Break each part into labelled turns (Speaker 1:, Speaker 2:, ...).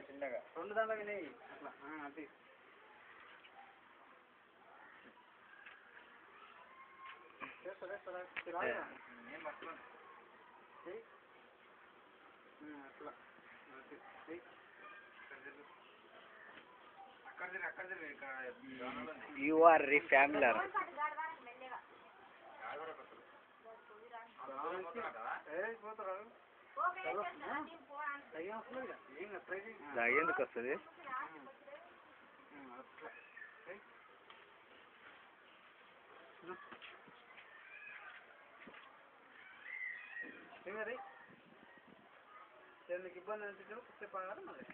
Speaker 1: చిన్నగా 2 దాంట్లో వినేయి అట్లా అది
Speaker 2: You are familiar. ఎందుకు వస్తుంది
Speaker 1: ఇబ్బంది అనిపించడం చెప్పాలి మళ్ళీ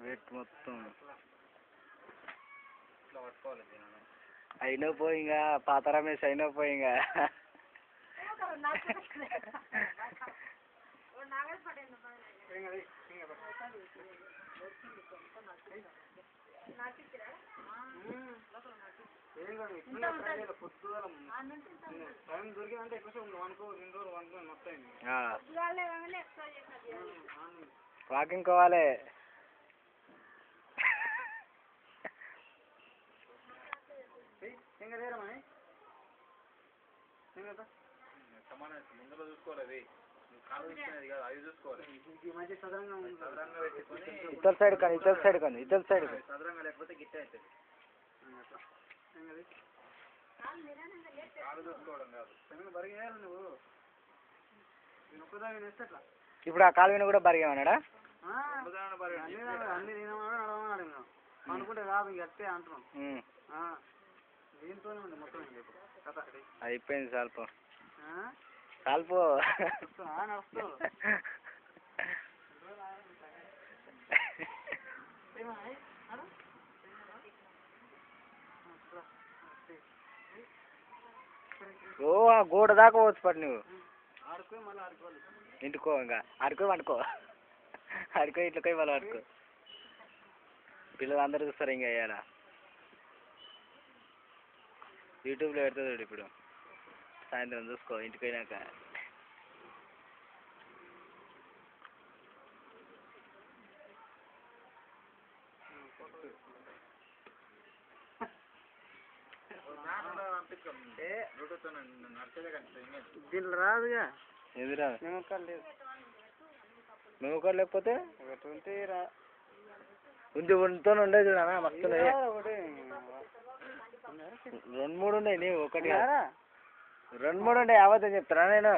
Speaker 2: వెయిట్ మొత్తం అయినా పోయి ఇంకా పాత రమేష్ అయినా పోయి ఇంకా
Speaker 1: టైం దొరికిందంటే ఎక్కువ 1 2 రోజులు మొత్తం
Speaker 2: వాకింగ్ కోవాలి
Speaker 1: ముందులో చూసుకోవాలి
Speaker 2: ఇతర సైడ్ కానీ
Speaker 1: సదరంగా లేకపోతే గిట్ట అవుతుంది నువ్వు
Speaker 2: ఇప్పుడు ఆ కాలువని కూడా బరిగేమన్నాడా
Speaker 1: అన్ని తినమని అనుకుంటే కాదు గట్టే అంటున్నాం దీంతోనే ఉంది మొత్తం కథ
Speaker 2: అయిపోయింది సాల్పో సాల్పో
Speaker 1: నడుస్తూ
Speaker 2: ఓ ఆ గోడ దాకా పోవచ్చు పట్టు నువ్వు
Speaker 1: ఆడుకో మళ్ళీ ఆడుకోవాలి
Speaker 2: ఇంటికో ఇంకా ఆడుకో వండుకో ఆడుకో ఇట్లా పోయి మళ్ళీ ఆడుకో పిల్లలు అందరూ చూస్తారు ఇంకా అయ్యారా యూట్యూబ్లో పెడుతుంది ఇప్పుడు సాయంత్రం చూసుకో ఇంటికి పోయినాక
Speaker 1: దీంట్లో రాదుగా
Speaker 2: ఎదురా
Speaker 1: లేదు
Speaker 2: మేము కూడా లేకపోతే
Speaker 1: రా
Speaker 2: ఉంచి ఉంటూ ఉండే చూడనా మస్తు 2 3 ఉన్నాయి నీవు ఒకటి 2 3 ఉండే అబద్ధం చెప్తారా నేను